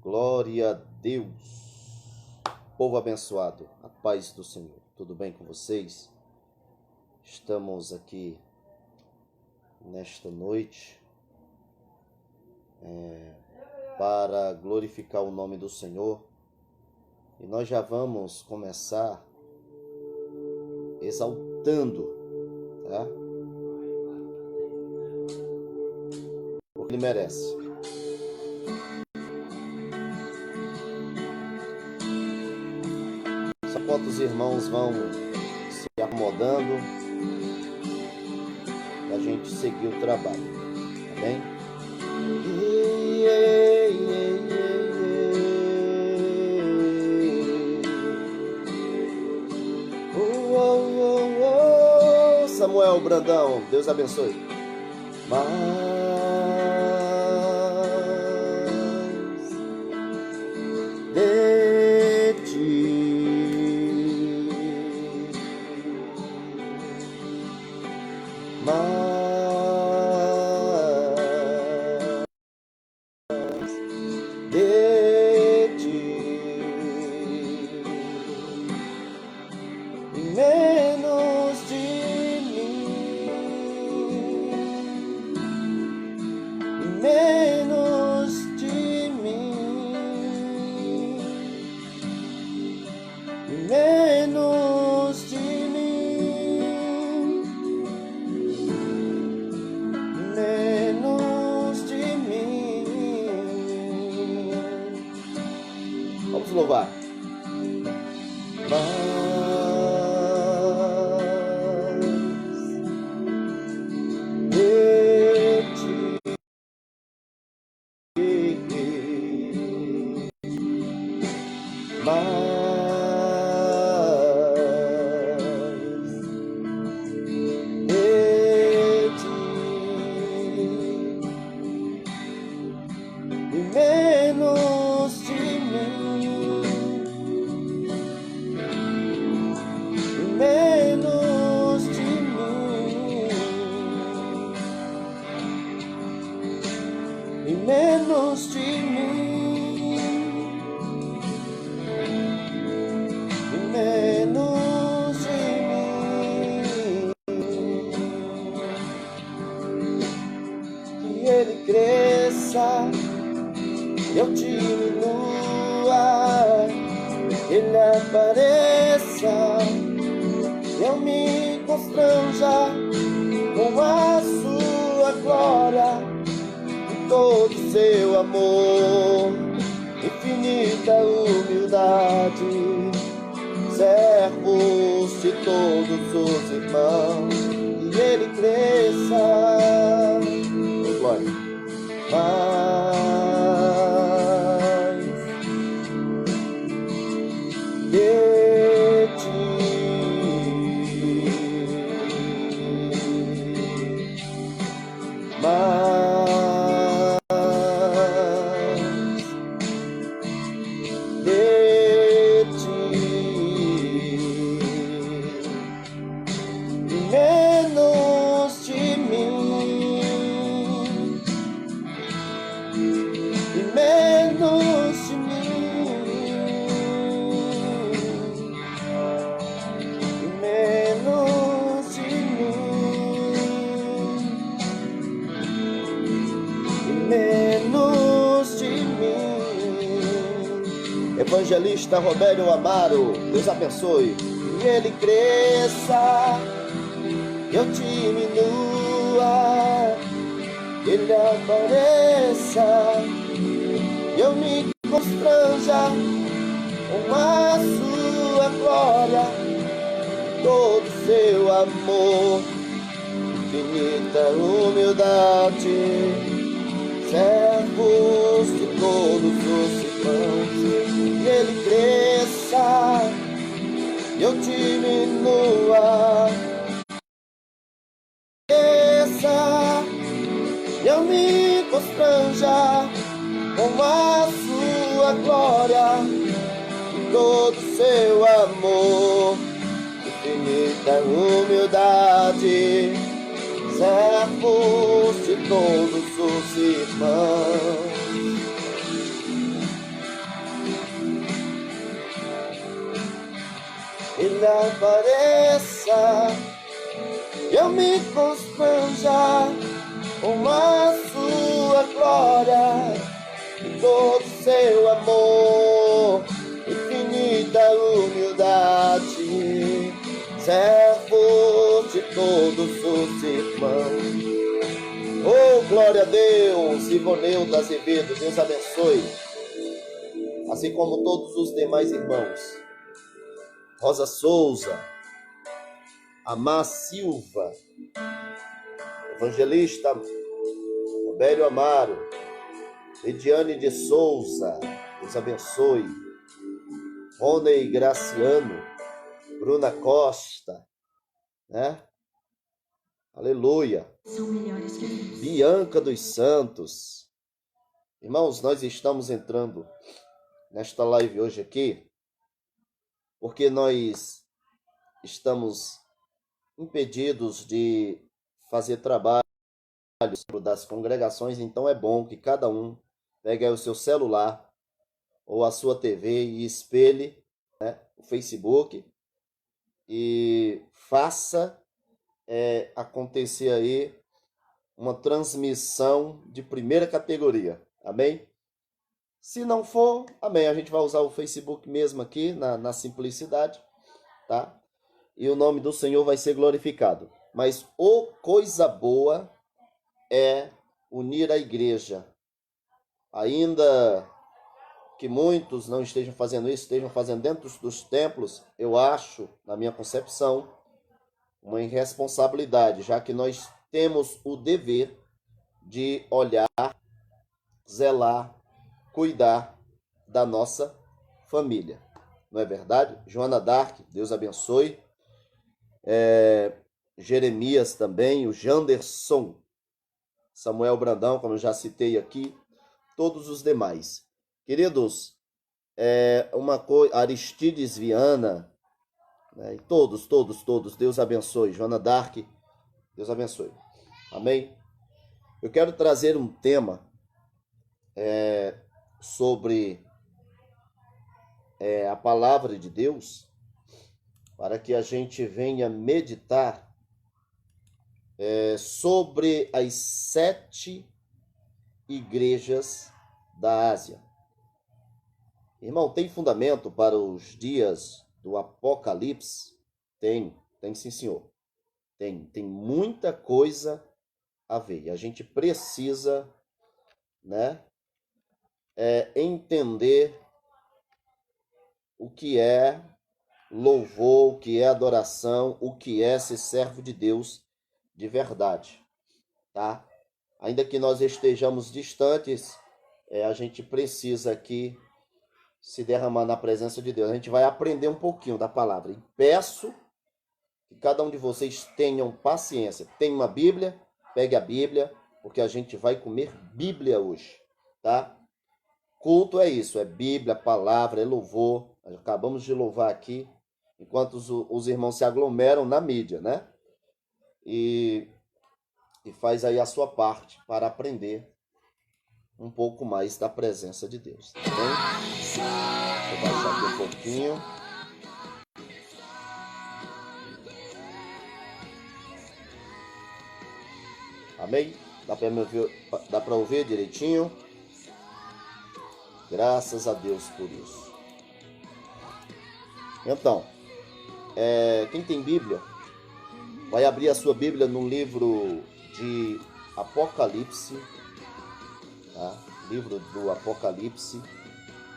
Glória a Deus. Povo abençoado, a paz do Senhor. Tudo bem com vocês? Estamos aqui nesta noite para glorificar o nome do Senhor. E nós já vamos começar exaltando, tá? Porque Ele merece. Só enquanto os irmãos vão se acomodando, a gente seguir o trabalho, tá bem? Samuel Brandão, Deus abençoe. Mas de ti, mas de ti, menos de menos de mim, menos de mim, menos de mim. Vamos louvar. Menos de mim, menos de mim, que Ele cresça, eu diminua, Ele apareça, eu me constranja com a sua glória. Todo seu amor, infinita humildade, servos de todos os irmãos, que Ele cresça, glória, mais de ti, mais Evangelista Robério Amaro, Deus abençoe. Que Ele cresça, eu diminua, Ele apareça, eu me constranja com a sua glória, todo seu amor, infinita humildade, servos de todos os irmãos. Que Ele cresça, eu diminua, cresça, eu me constranja com a sua glória, todo seu amor, infinita humildade, servos de todos os irmãos. ele apareça, eu me constranja com a sua glória, todo seu amor, infinita humildade, servo de todos os irmãos. Oh, glória a Deus! Ivoneuda Azevedo, Deus abençoe, assim como todos os demais irmãos. Rosa Souza, Amar Silva, Evangelista Roberto Amaro, Ediane de Souza, Deus abençoe. Rony Graciano, Bruna Costa, né? Aleluia. São melhores que Deus. Bianca dos Santos. Irmãos, nós estamos entrando nesta live hoje aqui porque nós estamos impedidos de fazer trabalho das congregações, então é bom que cada um pegue aí o seu celular ou a sua TV e espelhe, né, o Facebook e faça acontecer aí uma transmissão de primeira categoria, amém? Se não for, amém, a gente vai usar o Facebook mesmo aqui, na simplicidade, tá? E o nome do Senhor vai ser glorificado. Mas coisa boa é unir a igreja. Ainda que muitos não estejam fazendo isso, estejam fazendo dentro dos templos, eu acho, na minha concepção, uma irresponsabilidade, já que nós temos o dever de olhar, zelar, cuidar da nossa família. Não é verdade? Joana Dark, Deus abençoe. Jeremias também, o Janderson, Samuel Brandão, como eu já citei aqui, todos os demais. Queridos, uma coisa, Aristides Viana, né, e todos, Deus abençoe. Joana Dark, Deus abençoe. Amém? Eu quero trazer um tema sobre a palavra de Deus, para que a gente venha meditar sobre as 7 igrejas da Ásia. Irmão, tem fundamento para os dias do Apocalipse? Tem sim, senhor. Tem muita coisa a ver. E a gente precisa, né, entender o que é louvor, o que é adoração, o que é ser servo de Deus de verdade, tá? Ainda que nós estejamos distantes, a gente precisa aqui se derramar na presença de Deus. A gente vai aprender um pouquinho da palavra. E peço que cada um de vocês tenham paciência. Tem uma Bíblia? Pegue a Bíblia, porque a gente vai comer Bíblia hoje, tá? Culto é isso, é Bíblia, palavra, é louvor. Acabamos de louvar aqui, enquanto os irmãos se aglomeram na mídia, né? E faz aí a sua parte para aprender um pouco mais da presença de Deus, tá bem? Vou baixar aqui um pouquinho. Amém? Dá para ouvir direitinho? Graças a Deus por isso. Então, quem tem Bíblia, vai abrir a sua Bíblia no livro de Apocalipse, tá? Livro do Apocalipse,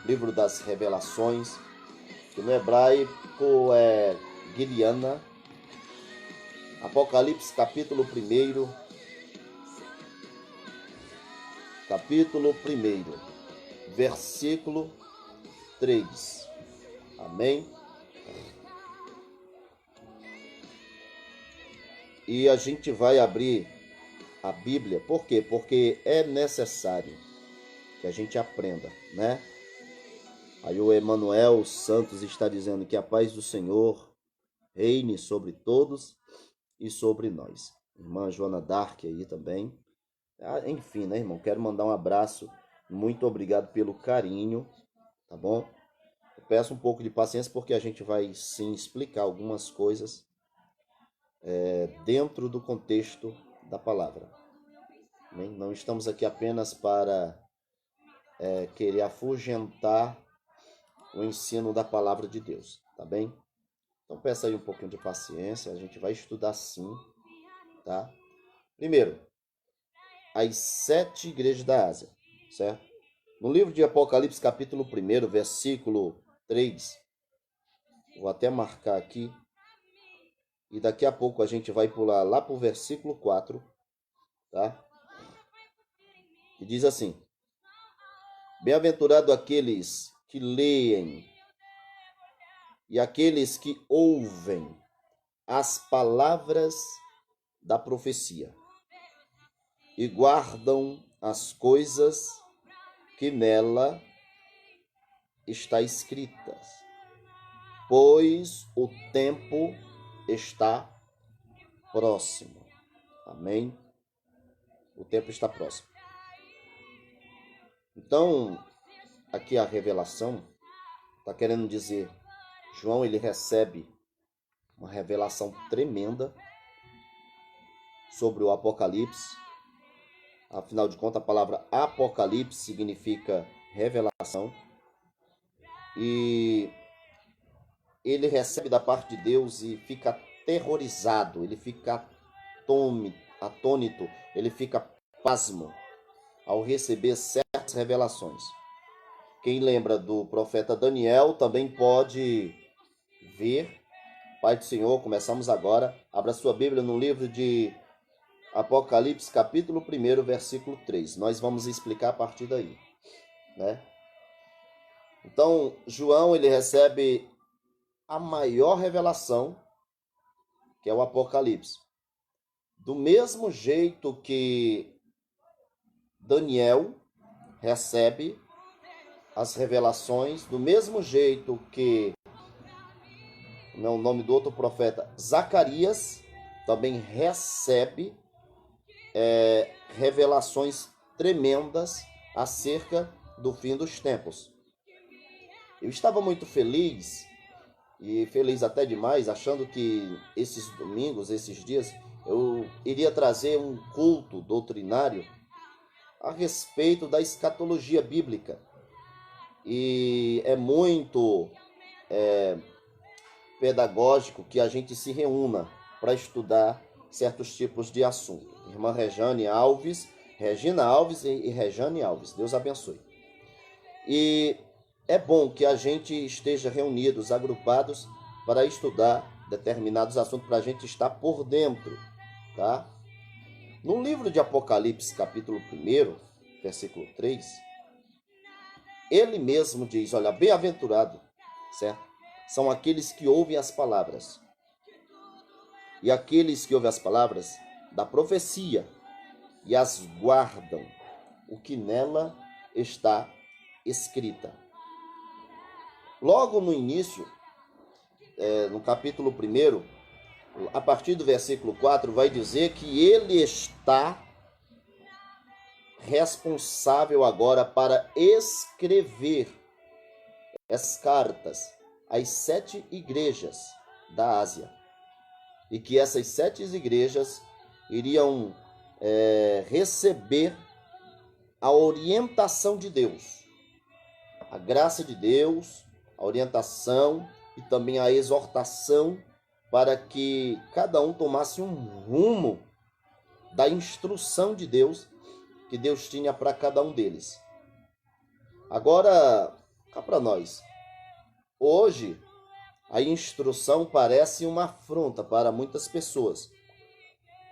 livro das Revelações, que no hebraico é Guiliana. Apocalipse capítulo 1, versículo 3. Amém? E a gente vai abrir a Bíblia, por quê? Porque é necessário que a gente aprenda, né? Aí o Emanuel Santos está dizendo que a paz do Senhor reine sobre todos e sobre nós. Irmã Joana Dark aí também. Enfim, né, irmão? Quero mandar um abraço. Muito obrigado pelo carinho, tá bom? Eu peço um pouco de paciência porque a gente vai sim explicar algumas coisas dentro do contexto da palavra. Amém? Não estamos aqui apenas para querer afugentar o ensino da palavra de Deus, tá bem? Então peça aí um pouquinho de paciência, a gente vai estudar sim, tá? Primeiro, as 7 igrejas da Ásia, certo? No livro de Apocalipse, capítulo 1, versículo 3, vou até marcar aqui, e daqui a pouco a gente vai pular lá para o versículo 4, tá? Que diz assim: Bem-aventurado aqueles que leem e aqueles que ouvem as palavras da profecia e guardam as coisas que nela está escritas, pois o tempo está próximo. Amém? O tempo está próximo. Então, aqui a revelação está querendo dizer, João ele recebe uma revelação tremenda sobre o Apocalipse. Afinal de contas, a palavra Apocalipse significa revelação. E ele recebe da parte de Deus e fica aterrorizado, ele fica atônito, ele fica pasmo ao receber certas revelações. Quem lembra do profeta Daniel também pode ver. Pai do Senhor, começamos agora. Abra sua Bíblia no livro de Apocalipse, capítulo 1, versículo 3. Nós vamos explicar a partir daí, né? Então, João, ele recebe a maior revelação, que é o Apocalipse. Do mesmo jeito que Daniel recebe as revelações, do mesmo jeito que o nome do outro profeta, Zacarias, também recebe revelações tremendas acerca do fim dos tempos. Eu estava muito feliz, e feliz até demais, achando que esses domingos, esses dias, eu iria trazer um culto doutrinário a respeito da escatologia bíblica. E é muito pedagógico que a gente se reúna para estudar certos tipos de assunto. Irmã Regina Alves e Rejane Alves, Deus abençoe. E é bom que a gente esteja reunidos, agrupados, para estudar determinados assuntos, para a gente estar por dentro, tá? No livro de Apocalipse, capítulo 1, versículo 3, ele mesmo diz, olha, bem-aventurado, certo? São aqueles que ouvem as palavras. E aqueles que ouvem as palavras da profecia e as guardam, o que nela está escrita. Logo no início, no capítulo 1, a partir do versículo 4, vai dizer que ele está responsável agora para escrever as cartas às 7 igrejas da Ásia. E que essas 7 igrejas iriam receber a orientação de Deus, a graça de Deus, a orientação e também a exortação para que cada um tomasse um rumo da instrução de Deus que Deus tinha para cada um deles. Agora, cá para nós, hoje a instrução parece uma afronta para muitas pessoas.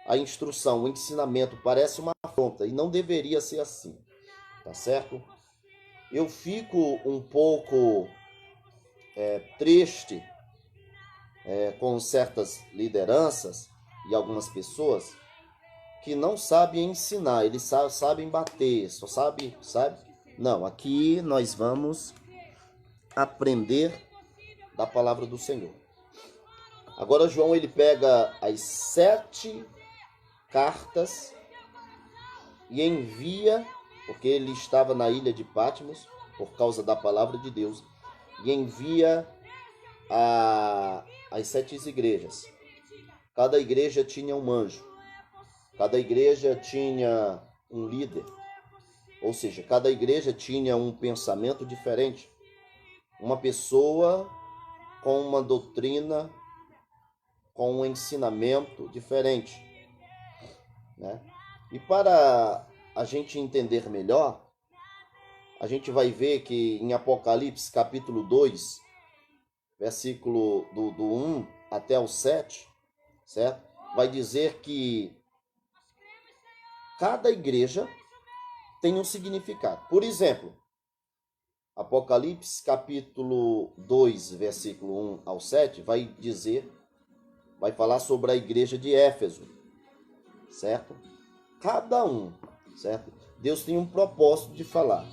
A instrução, o ensinamento parece uma afronta e não deveria ser assim, tá certo? Eu fico um pouco triste com certas lideranças e algumas pessoas que não sabem ensinar, eles sabem bater, só sabe? Não, aqui nós vamos aprender da palavra do Senhor. Agora João ele pega as 7 cartas e envia, porque ele estava na ilha de Patmos por causa da palavra de Deus. e envia as 7 igrejas. Cada igreja tinha um anjo. Cada igreja tinha um líder. Ou seja, cada igreja tinha um pensamento diferente. Uma pessoa com uma doutrina, com um ensinamento diferente, né? E para a gente entender melhor, a gente vai ver que em Apocalipse capítulo 2, versículo do 1 até o 7, certo? Vai dizer que cada igreja tem um significado. Por exemplo, Apocalipse capítulo 2, versículo 1 ao 7, vai falar sobre a igreja de Éfeso, certo? Cada um, certo? Deus tem um propósito de falar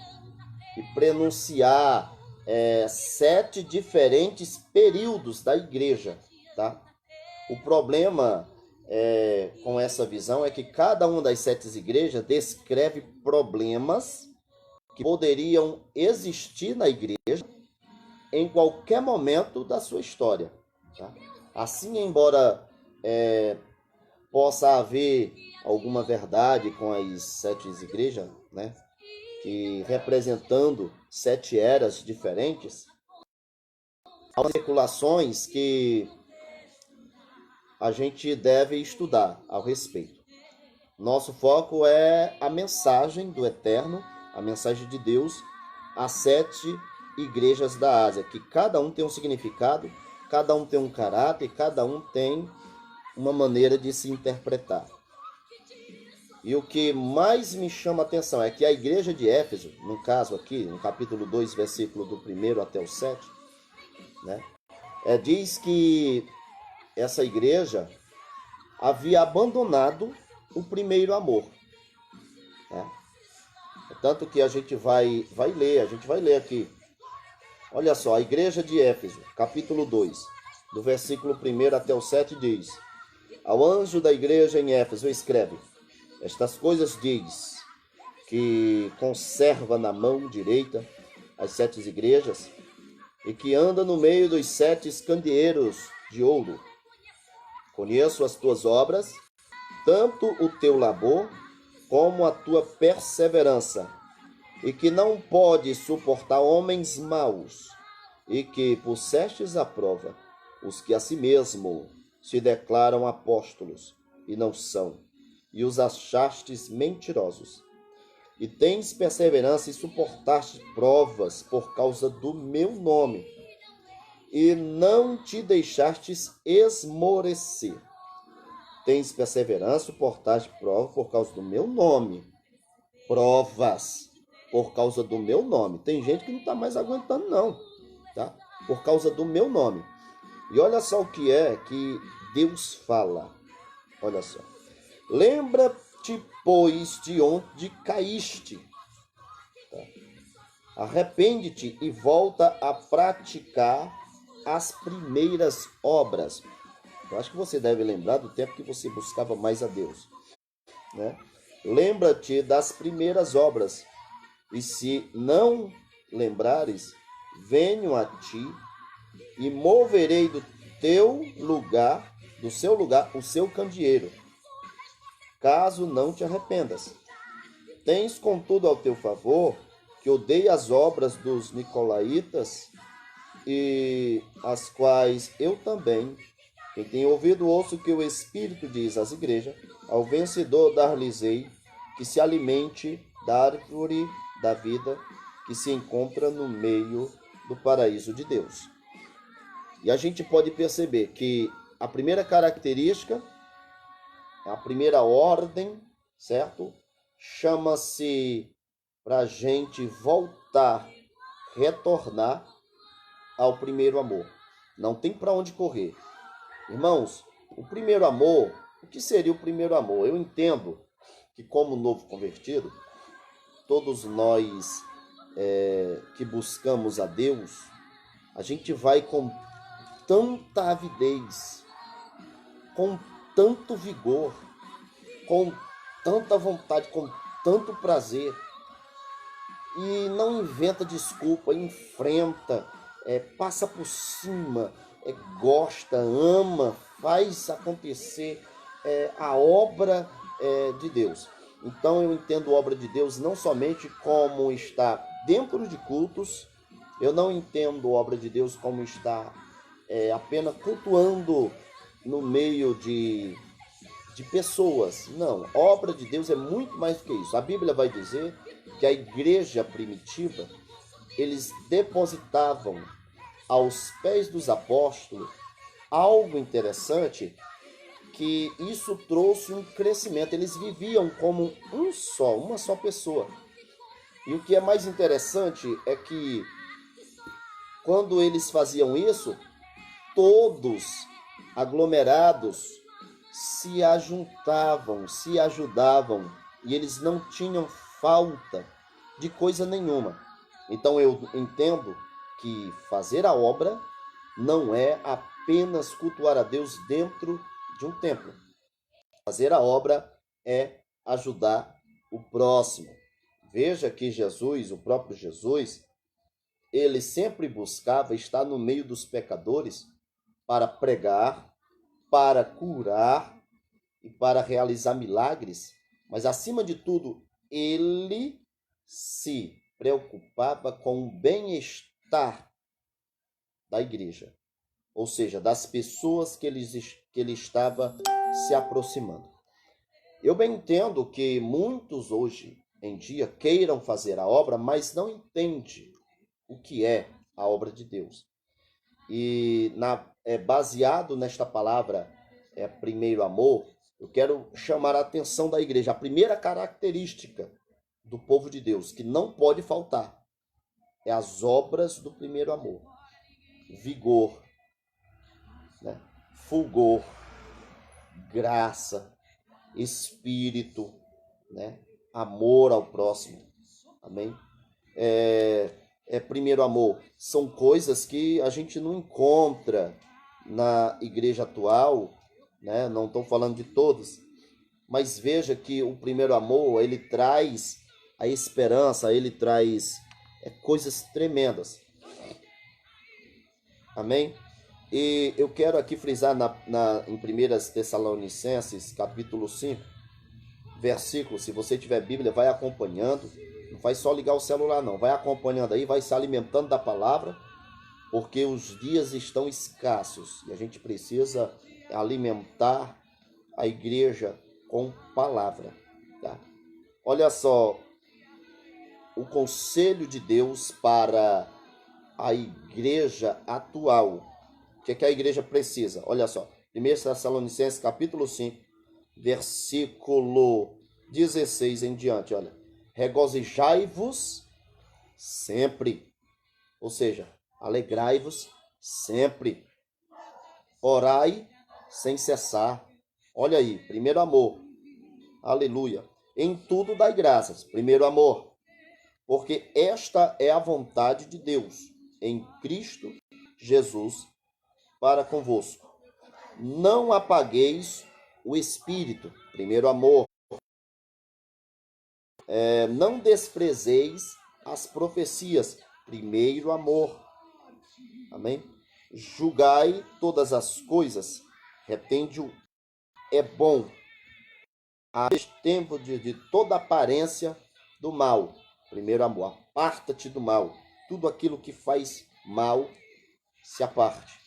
e pronunciar 7 diferentes períodos da igreja, tá? O problema com essa visão é que cada uma das 7 igrejas descreve problemas que poderiam existir na igreja em qualquer momento da sua história, tá? Assim, embora possa haver alguma verdade com as 7 igrejas, né, que representando 7 eras diferentes, há especulações que a gente deve estudar ao respeito. Nosso foco é a mensagem do Eterno, a mensagem de Deus às 7 igrejas da Ásia, que cada um tem um significado, cada um tem um caráter, cada um tem uma maneira de se interpretar. E o que mais me chama a atenção é que a igreja de Éfeso, no caso aqui, no capítulo 2, versículo do 1 até o 7, né, diz que essa igreja havia abandonado o primeiro amor, né? Tanto que a gente vai ler aqui. Olha só, a igreja de Éfeso, capítulo 2, do versículo 1 até o 7 diz: Ao anjo da igreja em Éfeso escreve: Estas coisas diz, que conserva na mão direita as 7 igrejas, e que anda no meio dos 7 candeeiros de ouro. Conheço as tuas obras, tanto o teu labor como a tua perseverança, e que não podes suportar homens maus, e que pusestes à prova os que a si mesmo se declaram apóstolos e não são, e os achastes mentirosos. E tens perseverança e suportaste provas por causa do meu nome, e não te deixastes esmorecer. Tens perseverança, suportaste provas por causa do meu nome. Provas por causa do meu nome. Tem gente que não está mais aguentando não, tá? Por causa do meu nome. E olha só o que é que Deus fala. Olha só. Lembra-te, pois, de onde caíste. Tá? Arrepende-te e volta a praticar as primeiras obras. Eu acho que você deve lembrar do tempo que você buscava mais a Deus, né? Lembra-te das primeiras obras. E se não lembrares, venho a ti e moverei do seu lugar, o seu candeeiro, caso não te arrependas. Tens, contudo, ao teu favor, que odeia as obras dos nicolaítas, e as quais eu também. Quem tem ouvido, ouça o que o Espírito diz às igrejas. Ao vencedor dar-lhes-ei que se alimente da árvore da vida que se encontra no meio do paraíso de Deus. E a gente pode perceber que a primeira característica, a primeira ordem, certo? Chama-se para a gente voltar, retornar ao primeiro amor. Não tem para onde correr. Irmãos, o primeiro amor, o que seria o primeiro amor? Eu entendo que, como novo convertido, todos nós que buscamos a Deus, a gente vai com tanta avidez, com tanto vigor, com tanta vontade, com tanto prazer, e não inventa desculpa, enfrenta, passa por cima, gosta, ama, faz acontecer a obra de Deus. Então eu entendo obra de Deus não somente como está dentro de cultos, eu não entendo obra de Deus como está apenas cultuando no meio de pessoas. Não, obra de Deus é muito mais do que isso. A Bíblia vai dizer que a igreja primitiva, eles depositavam aos pés dos apóstolos algo interessante, que isso trouxe um crescimento. Eles viviam como uma só pessoa. E o que é mais interessante é que quando eles faziam isso, todos aglomerados se ajuntavam, se ajudavam, e eles não tinham falta de coisa nenhuma. Então eu entendo que fazer a obra não é apenas cultuar a Deus dentro de um templo. Fazer a obra é ajudar o próximo. Veja que Jesus, o próprio Jesus, ele sempre buscava estar no meio dos pecadores para pregar, para curar e para realizar milagres, mas acima de tudo, ele se preocupava com o bem-estar da igreja, ou seja, das pessoas que ele estava se aproximando. Eu bem entendo que muitos hoje em dia queiram fazer a obra, mas não entendem o que é a obra de Deus. E baseado nesta palavra, primeiro amor, eu quero chamar a atenção da igreja. A primeira característica do povo de Deus, que não pode faltar, é as obras do primeiro amor. Vigor, né? Fulgor, graça, espírito, né? Amor ao próximo. Amém? Primeiro amor. São coisas que a gente não encontra na igreja atual, né? Não estou falando de todos, mas veja que o primeiro amor, ele traz a esperança, ele traz coisas tremendas. Amém? E eu quero aqui frisar em 1 Tessalonicenses, capítulo 5, versículo, se você tiver Bíblia, vai acompanhando, não vai só ligar o celular não, vai acompanhando aí, vai se alimentando da palavra, porque os dias estão escassos e a gente precisa alimentar a igreja com palavra, tá? Olha só, o conselho de Deus para a igreja atual. O que a igreja precisa? Olha só, 1 Tessalonicenses capítulo 5, versículo 16 em diante, olha. Regozijai-vos sempre, ou seja, alegrai-vos sempre. Orai sem cessar. Olha aí, primeiro amor. Aleluia. Em tudo dai graças, primeiro amor, porque esta é a vontade de Deus em Cristo Jesus para convosco. Não apagueis o espírito, primeiro amor. Não desprezeis as profecias, primeiro amor. Amém? Julgai todas as coisas, retende-o, é bom. A tempo de toda aparência do mal, primeiro amor. Aparta-te do mal. Tudo aquilo que faz mal, se aparte.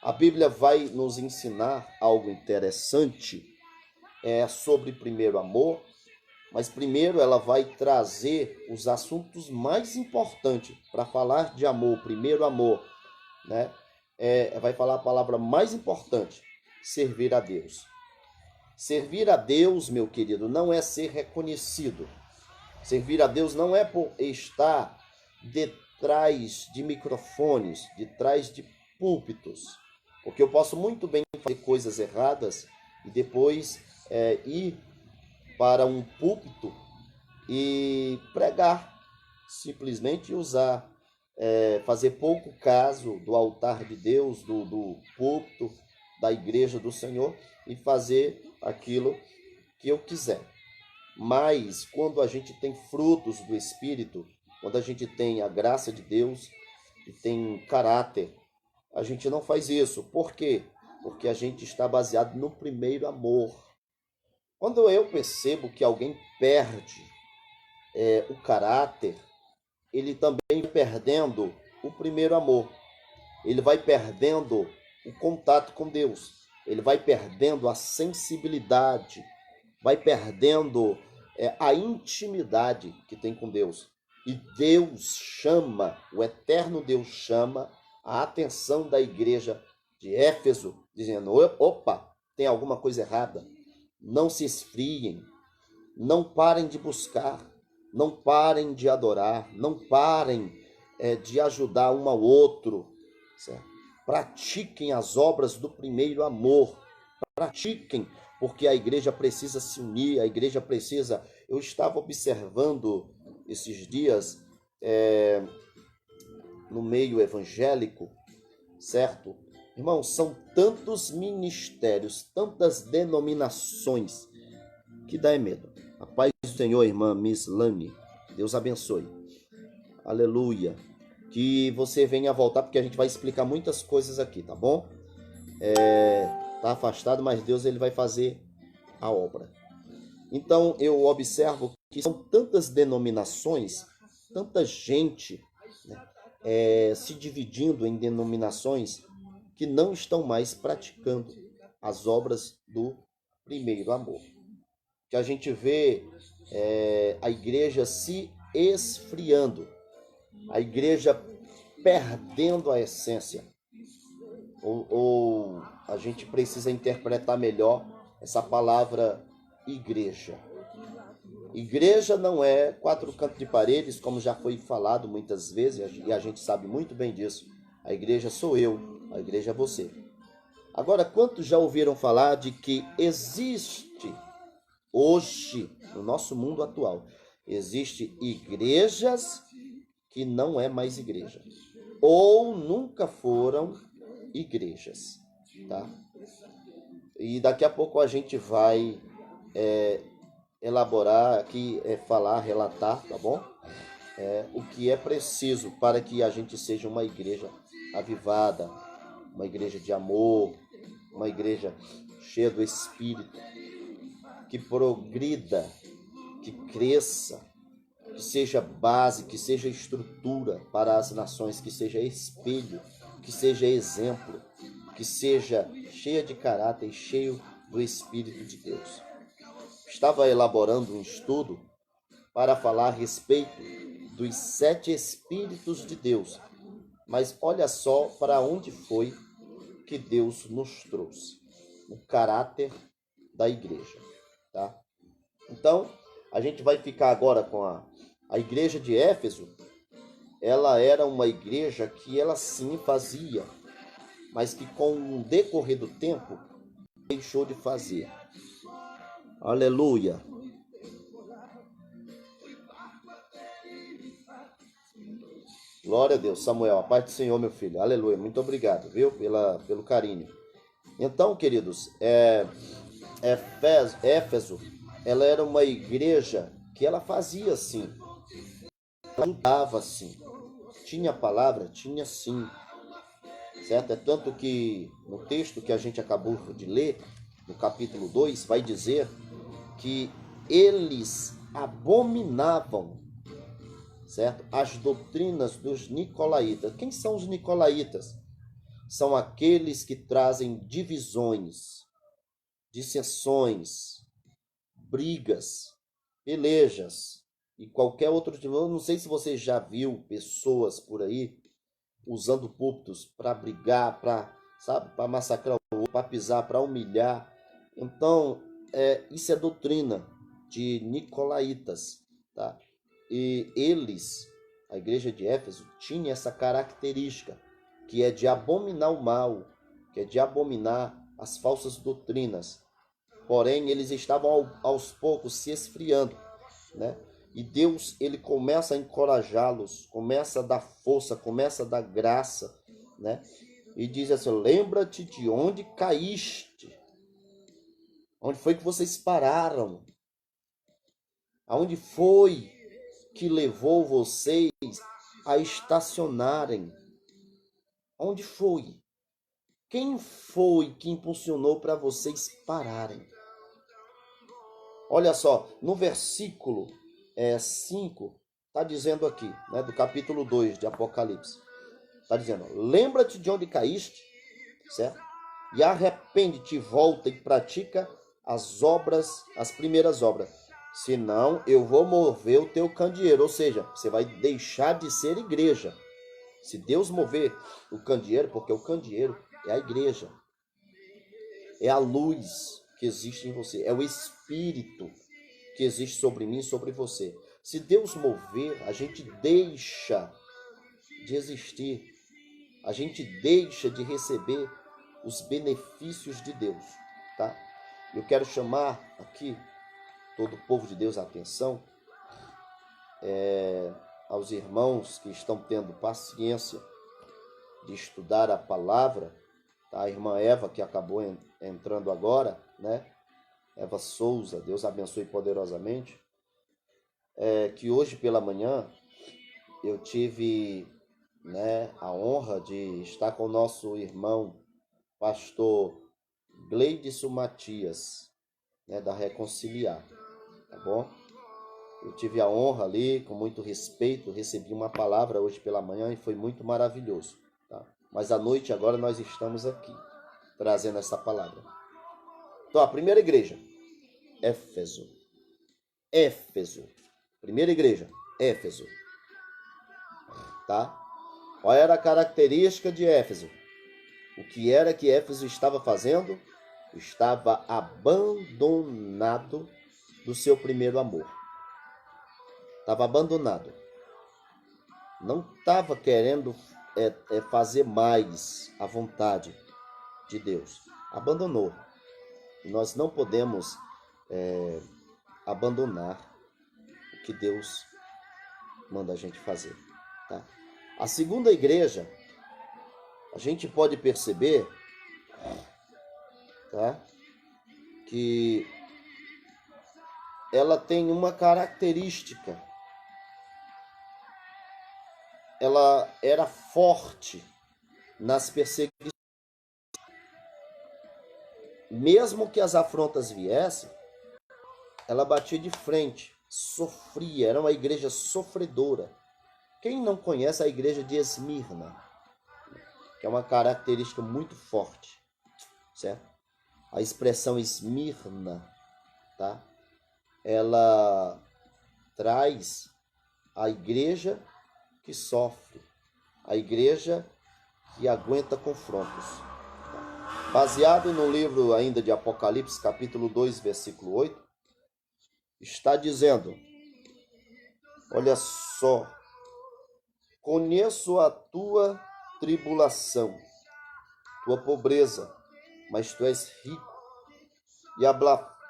A Bíblia vai nos ensinar algo interessante sobre primeiro amor, mas primeiro ela vai trazer os assuntos mais importantes para falar de amor, primeiro amor, né? Vai falar a palavra mais importante, servir a Deus. Servir a Deus, meu querido, não é ser reconhecido. Servir a Deus não é por estar detrás de microfones, detrás de púlpitos, porque eu posso muito bem fazer coisas erradas e depois ir para um púlpito e pregar, simplesmente usar, fazer pouco caso do altar de Deus, do púlpito, da igreja do Senhor e fazer aquilo que eu quiser. Mas quando a gente tem frutos do Espírito, quando a gente tem a graça de Deus, que tem caráter. A gente não faz isso. Por quê? Porque a gente está baseado no primeiro amor. Quando eu percebo que alguém perde o caráter, ele também vai perdendo o primeiro amor. Ele vai perdendo o contato com Deus. Ele vai perdendo a sensibilidade, vai perdendo a intimidade que tem com Deus. E Deus chama, o eterno Deus chama a atenção da igreja de Éfeso, dizendo: opa, tem alguma coisa errada. Não se esfriem, não parem de buscar, não parem de adorar, não parem de ajudar um ao outro, certo? Pratiquem as obras do primeiro amor, pratiquem, porque a igreja precisa se unir, a igreja precisa... Eu estava observando esses dias no meio evangélico, certo? Irmão, são tantos ministérios, tantas denominações, que dá medo. A paz do Senhor, irmã Miss Lani. Deus abençoe. Aleluia. Que você venha voltar, porque a gente vai explicar muitas coisas aqui, tá bom? Tá afastado, mas Deus ele vai fazer a obra. Então, eu observo que são tantas denominações, tanta gente, né, se dividindo em denominações que não estão mais praticando as obras do primeiro amor. Que a gente vê a igreja se esfriando, a igreja perdendo a essência. Ou a gente precisa interpretar melhor essa palavra igreja. Igreja não é quatro cantos de paredes, como já foi falado muitas vezes, e a gente sabe muito bem disso. A igreja sou eu, a igreja é você. Agora, quantos já ouviram falar de que existe hoje, no nosso mundo atual, existe igrejas que não é mais igreja, ou nunca foram igrejas, tá? E daqui a pouco a gente vai elaborar aqui, falar, relatar, tá bom? O que é preciso para que a gente seja uma igreja avivada, uma igreja de amor, uma igreja cheia do Espírito, que progrida, que cresça, que seja base, que seja estrutura para as nações, que seja espelho, que seja exemplo, que seja cheia de caráter e cheio do Espírito de Deus. Estava elaborando um estudo para falar a respeito dos 7 Espíritos de Deus, mas olha só para onde foi que Deus nos trouxe, o caráter da igreja, tá? Então, a gente vai ficar agora com a igreja de Éfeso. Ela era uma igreja que ela sim fazia, mas que com o decorrer do tempo deixou de fazer. Aleluia. Glória a Deus. Samuel, a paz do Senhor, meu filho. Aleluia. Muito obrigado, viu? Pelo carinho. Então, queridos, Éfeso, ela era uma igreja que ela fazia assim, ela ajudava assim, tinha palavra, tinha sim, certo? É tanto que no texto que a gente acabou de ler, no capítulo 2, vai dizer que eles abominavam, certo? As doutrinas dos nicolaítas. Quem são os nicolaítas? São aqueles que trazem divisões, dissensões, brigas, pelejas e qualquer outro tipo. Eu não sei se você já viu pessoas por aí usando púlpitos para brigar, para massacrar o outro, para pisar, para humilhar. Então, isso é doutrina de nicolaítas, tá? E eles, a igreja de Éfeso, tinha essa característica, que é de abominar o mal, que é de abominar as falsas doutrinas. Porém, eles estavam aos poucos se esfriando, né? E Deus, ele começa a encorajá-los, começa a dar força, começa a dar graça, né? E diz assim: lembra-te de onde caíste, onde foi que vocês pararam, aonde foi que levou vocês a estacionarem, Onde foi? Quem foi que impulsionou para vocês pararem? Olha só, no versículo 5, está dizendo aqui, né, do capítulo 2 de Apocalipse. Está dizendo, lembra-te de onde caíste, certo? E arrepende-te, volta e pratica as primeiras obras. Senão eu vou mover o teu candeeiro, ou seja, você vai deixar de ser igreja. Se Deus mover o candeeiro, porque o candeeiro é a igreja, é a luz que existe em você, é o Espírito que existe sobre mim e sobre você. Se Deus mover, a gente deixa de existir, a gente deixa de receber os benefícios de Deus, tá? Eu quero chamar aqui todo o povo de Deus a atenção, aos irmãos que estão tendo paciência de estudar a palavra, tá? A irmã Eva, que acabou entrando agora, né? Eva Souza, Deus abençoe poderosamente, que hoje pela manhã eu tive, né, a honra de estar com o nosso irmão, pastor Gleidson Matias, né, da Reconciliar, tá bom? Eu tive a honra ali, com muito respeito, recebi uma palavra hoje pela manhã e foi muito maravilhoso, tá? Mas à noite agora nós estamos aqui, trazendo essa palavra. Então, a primeira igreja, Éfeso. Primeira igreja, Éfeso. Tá? Qual era a característica de Éfeso? O que era que Éfeso estava fazendo? Estava abandonado do seu primeiro amor. Estava abandonado. Não estava querendo fazer mais a vontade de Deus. Abandonou. E nós não podemos abandonar o que Deus manda a gente fazer. Tá? A segunda igreja, a gente pode perceber, tá, que ela tem uma característica. Ela era forte nas perseguições. Mesmo que as afrontas viessem, ela batia de frente, sofria, era uma igreja sofredora. Quem não conhece a igreja de Esmirna, que é uma característica muito forte, certo? A expressão Esmirna, tá? Ela traz a igreja que sofre, a igreja que aguenta confrontos. Baseado no livro ainda de Apocalipse, capítulo 2, versículo 8, está dizendo, olha só, conheço a tua tribulação, tua pobreza, mas tu és rico, e a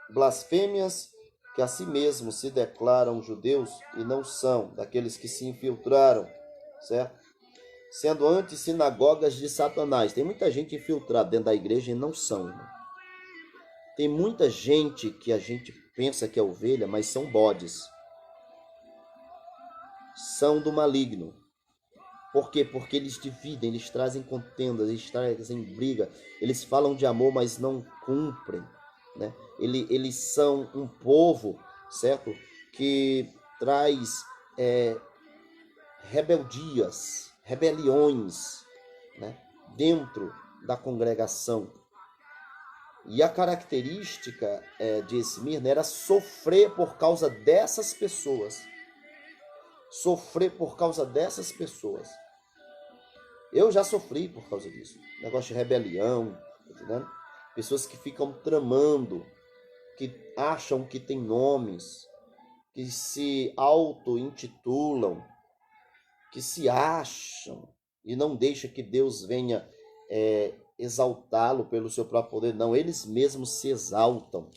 blasfêmias que a si mesmos se declaram judeus e não são, daqueles que se infiltraram, certo? Sendo antes sinagogas de Satanás. Tem muita gente infiltrada dentro da igreja e não são, irmão. Tem muita gente que a gente pensa que é ovelha, mas são bodes. São do maligno. Por quê? Porque eles dividem, eles trazem contendas, eles trazem briga, eles falam de amor, mas não cumprem, né? Eles são um povo, certo? Que traz rebeliões, né? Dentro da congregação. E a característica de Esmirna era sofrer por causa dessas pessoas. Sofrer por causa dessas pessoas. Eu já sofri por causa disso. Negócio de rebelião, tá entendendo? Pessoas que ficam tramando, que acham que tem nomes, que se auto-intitulam, que se acham e não deixam que Deus venha exaltá-lo pelo seu próprio poder. Não, eles mesmos se exaltam.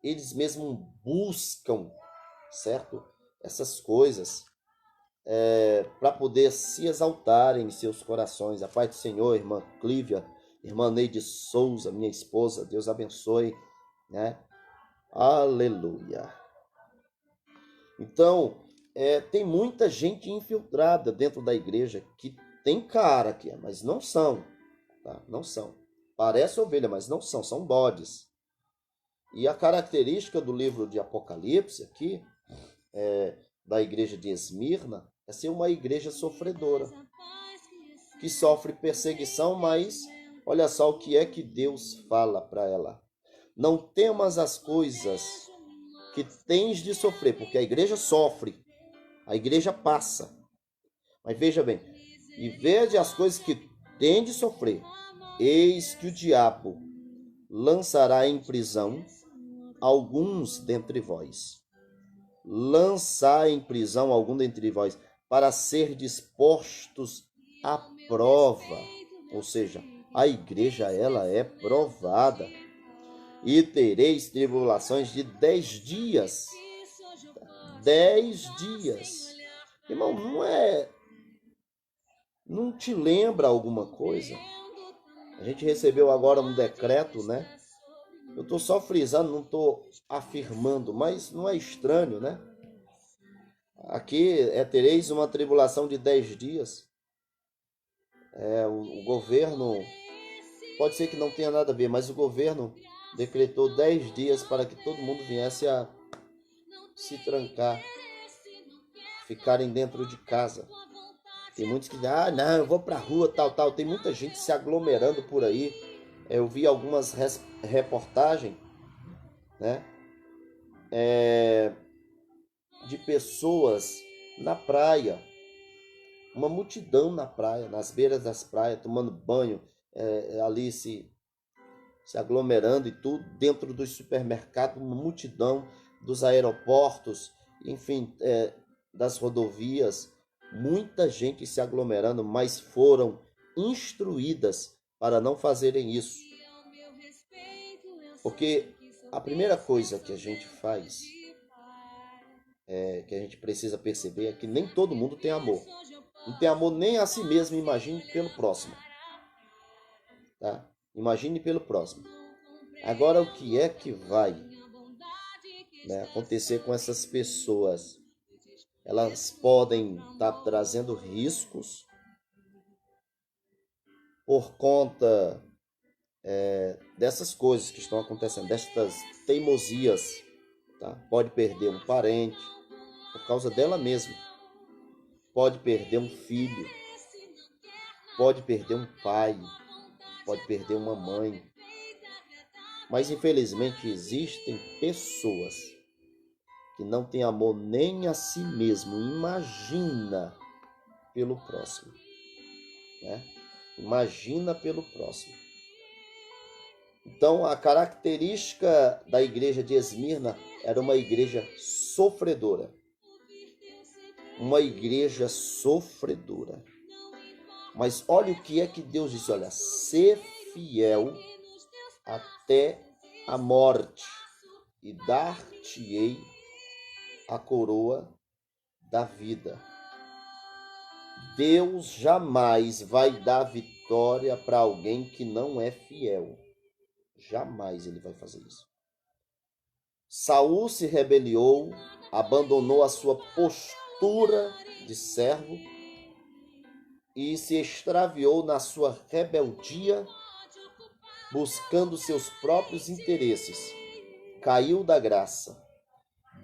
Eles mesmos buscam, certo? Essas coisas para poder se exaltarem em seus corações. A paz do Senhor, irmã Clívia, irmã Neide Souza, minha esposa, Deus abençoe, né? Aleluia. Então, tem muita gente infiltrada dentro da igreja que tem cara aqui, mas não são, tá? Não são. Parece ovelha, mas não são, são bodes. E a característica do livro de Apocalipse aqui, da igreja de Esmirna, é ser uma igreja sofredora, que sofre perseguição, mas olha só o que é que Deus fala para ela. Não temas as coisas que tens de sofrer, porque a igreja sofre, a igreja passa. Mas veja bem, e vede as coisas que tem de sofrer. Eis que o diabo lançará em prisão alguns dentre vós. Lançar em prisão algum dentre vós, para ser dispostos à prova. Ou seja, a igreja, ela é provada. E tereis tribulações de 10 dias. 10 dias. Irmão, não te lembra alguma coisa? A gente recebeu agora um decreto, né? Eu estou só frisando, não estou afirmando, mas não é estranho, né? Aqui tereis uma tribulação de 10 dias. O governo, pode ser que não tenha nada a ver, mas o governo decretou 10 dias para que todo mundo viesse a se trancar, ficarem dentro de casa. Tem muitos que dizem, não, eu vou pra rua, tal. Tem muita gente se aglomerando por aí. Eu vi algumas reportagens, né? De pessoas na praia. Uma multidão na praia, nas beiras das praias, tomando banho, ali se aglomerando e tudo. Dentro dos supermercados, uma multidão, dos aeroportos, enfim, das rodovias. Muita gente se aglomerando, mas foram instruídas para não fazerem isso. Porque a primeira coisa que a gente faz, que a gente precisa perceber, é que nem todo mundo tem amor. Não tem amor nem a si mesmo, imagine pelo próximo. Tá? Imagine pelo próximo. Agora, o que é que vai, né, acontecer com essas pessoas? Elas podem estar trazendo riscos por conta dessas coisas que estão acontecendo, destas teimosias. Tá? Pode perder um parente por causa dela mesma. Pode perder um filho. Pode perder um pai. Pode perder uma mãe. Mas infelizmente existem pessoas que não têm amor nem a si mesmo. Imagina pelo próximo, né? Imagina pelo próximo. Então, a característica da igreja de Esmirna era uma igreja sofredora. Uma igreja sofredora. Mas olha o que é que Deus disse, olha, ser fiel até a morte e dar-te-ei a coroa da vida. Deus jamais vai dar vitória para alguém que não é fiel. Jamais ele vai fazer isso. Saul se rebeliou, abandonou a sua postura de servo e se extraviou na sua rebeldia, buscando seus próprios interesses. Caiu da graça.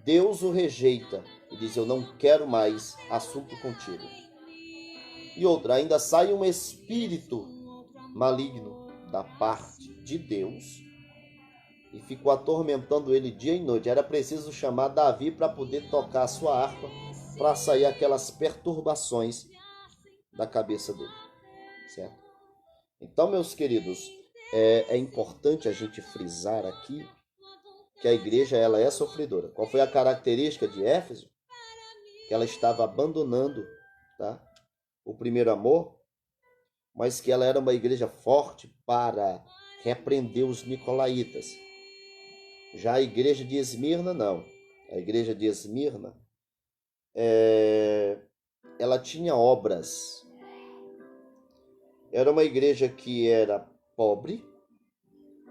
Deus o rejeita e diz, eu não quero mais assunto contigo. E outra, ainda sai um espírito maligno da parte de Deus e ficou atormentando ele dia e noite. Era preciso chamar Davi para poder tocar a sua harpa, para sair aquelas perturbações da cabeça dele, certo? Então, meus queridos, é importante a gente frisar aqui que a igreja ela é sofredora. Qual foi a característica de Éfeso? Que ela estava abandonando, tá, o primeiro amor, mas que ela era uma igreja forte para repreender os nicolaítas. Já a igreja de Esmirna, não. A igreja de Esmirna, ela tinha obras. Era uma igreja que era pobre,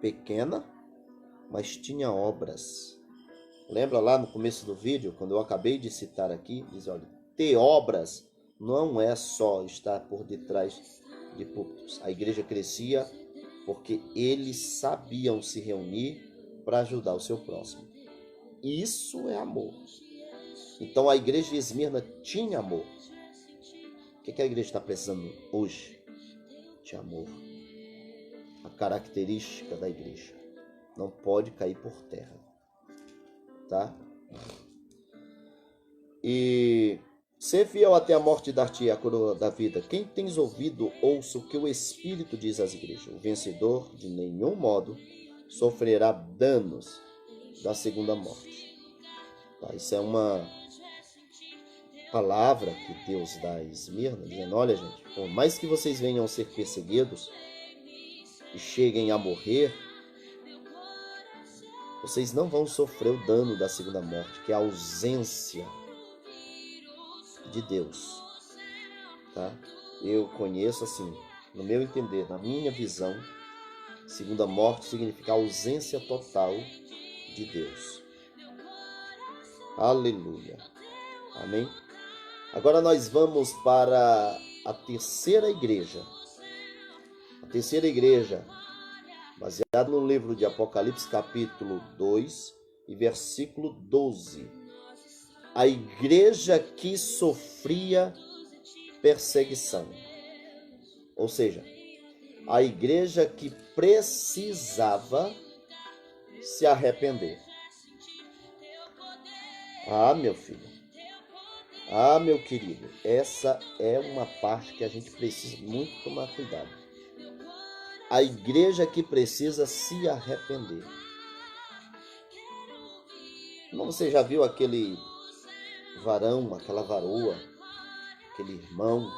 pequena, mas tinha obras. Lembra lá no começo do vídeo, quando eu acabei de citar aqui, diz, olha, ter obras não é só estar por detrás de púlpitos. A igreja crescia porque eles sabiam se reunir para ajudar o seu próximo. Isso é amor. Então a igreja de Esmirna tinha amor. O que a igreja está precisando hoje? De amor. A característica da igreja não pode cair por terra, tá? E ser fiel até a morte dar-te a coroa da vida. Quem tens ouvido, ouça o que o Espírito diz às igrejas. O vencedor, de nenhum modo, sofrerá danos da segunda morte. Tá? Isso é uma palavra que Deus dá a Esmirna, dizendo, olha gente, por mais que vocês venham a ser perseguidos e cheguem a morrer, vocês não vão sofrer o dano da segunda morte, que é a ausência de Deus, tá? Eu conheço assim, no meu entender, na minha visão, segunda morte significa ausência total de Deus. Aleluia. Amém? Agora nós vamos para a terceira igreja. A terceira igreja, baseada no livro de Apocalipse, capítulo 2 e versículo 12. A igreja que sofria perseguição. Ou seja, a igreja que precisava se arrepender. Ah, meu filho. Ah, meu querido. Essa é uma parte que a gente precisa muito tomar cuidado. A igreja que precisa se arrepender. Como você já viu aquele varão, aquela varoa, aquele irmão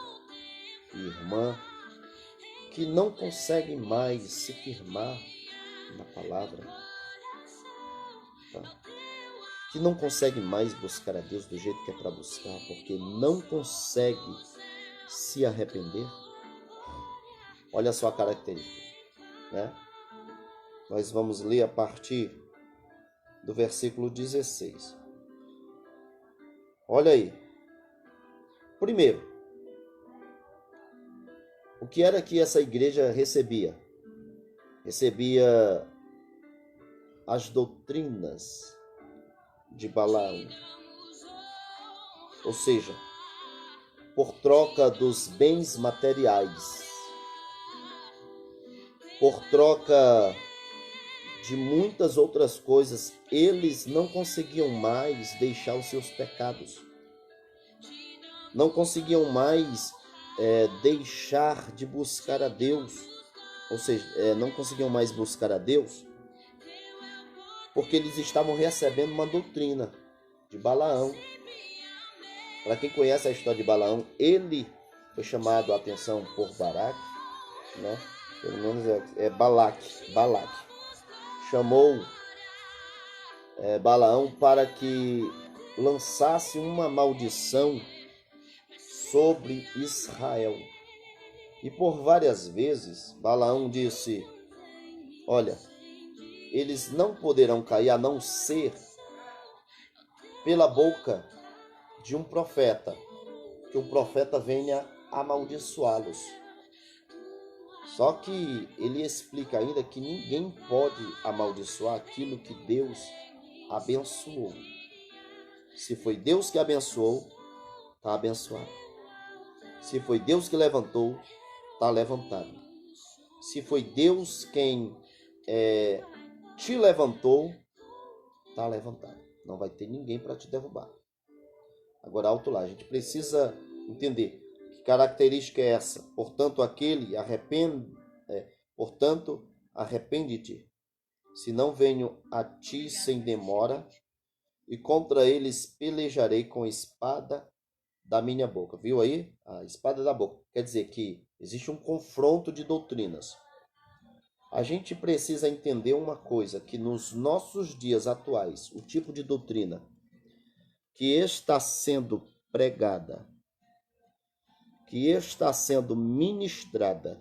e irmã que não consegue mais se firmar na palavra, tá? Que não consegue mais buscar a Deus do jeito que é para buscar, porque não consegue se arrepender? Olha só a característica, né? Nós vamos ler a partir do versículo 16. Olha aí. Primeiro, o que era que essa igreja recebia? Recebia as doutrinas de Balaão. Ou seja, por troca dos bens materiais, por troca de muitas outras coisas, eles não conseguiam mais deixar os seus pecados. Não conseguiam mais deixar de buscar a Deus. Ou seja, não conseguiam mais buscar a Deus porque eles estavam recebendo uma doutrina de Balaão. Para quem conhece a história de Balaão, ele foi chamado a atenção por Baraque, né? Pelo menos é Balaque. Chamou Balaão para que lançasse uma maldição sobre Israel. E por várias vezes Balaão disse, olha, eles não poderão cair a não ser pela boca de um profeta, que o profeta venha amaldiçoá-los. Só que ele explica ainda que ninguém pode amaldiçoar aquilo que Deus abençoou. Se foi Deus que abençoou, está abençoado. Se foi Deus que levantou, está levantado. Se foi Deus quem te levantou, está levantado. Não vai ter ninguém para te derrubar. Agora, alto lá, a gente precisa entender que característica é essa. Portanto, arrepende-te, se não venho a ti sem demora, e contra eles pelejarei com a espada da minha boca. Viu aí? A espada da boca. Quer dizer que existe um confronto de doutrinas. A gente precisa entender uma coisa, que nos nossos dias atuais, o tipo de doutrina que está sendo pregada, que está sendo ministrada,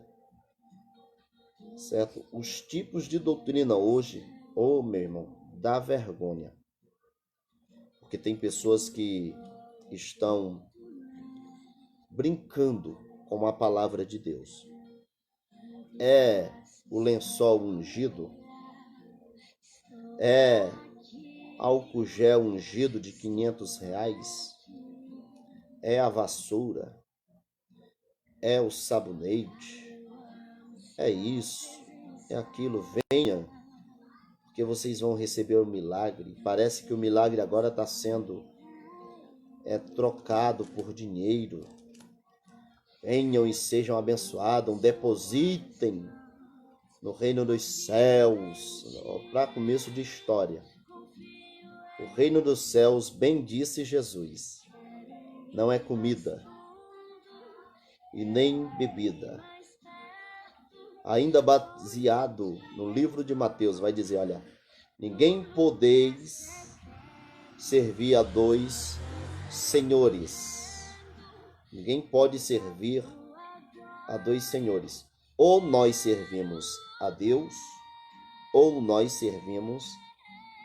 certo? Os tipos de doutrina hoje, meu irmão, dá vergonha. Porque tem pessoas que estão brincando com a palavra de Deus. É o lençol ungido? É álcool gel ungido de R$ 500? É a vassoura? É o sabonete? É isso? É aquilo? Venha, porque vocês vão receber o milagre. Parece que o milagre agora está sendo trocado por dinheiro. Venham e sejam abençoados, depositem no reino dos céus. Para começo de história, o reino dos céus, bem disse Jesus, não é comida e nem bebida. Ainda baseado no livro de Mateus, vai dizer, olha, ninguém podeis servir a dois senhores. Ninguém pode servir a dois senhores. Ou nós servimos a Deus, ou nós servimos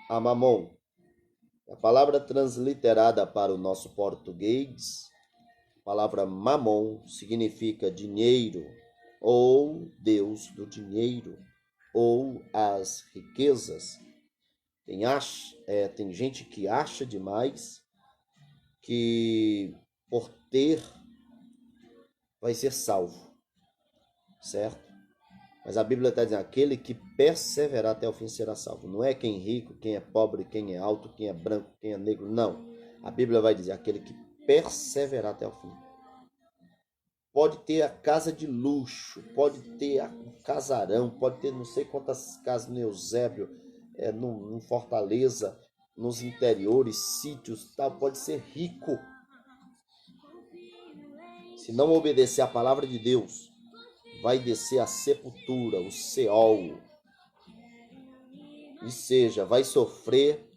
a Mamon. A palavra transliterada para o nosso português, a palavra Mamon, significa dinheiro, ou Deus do dinheiro, ou as riquezas. Tem gente que acha demais que por ter vai ser salvo, certo? Mas a Bíblia está dizendo, aquele que perseverar até o fim será salvo. Não é quem é rico, quem é pobre, quem é alto, quem é branco, quem é negro, não. A Bíblia vai dizer, aquele que perseverar até o fim. Pode ter a casa de luxo, pode ter um casarão, pode ter não sei quantas casas no Eusébio, no Fortaleza, nos interiores, sítios, tal, pode ser rico. Se não obedecer à palavra de Deus, vai descer a sepultura, o Seol. E seja, vai sofrer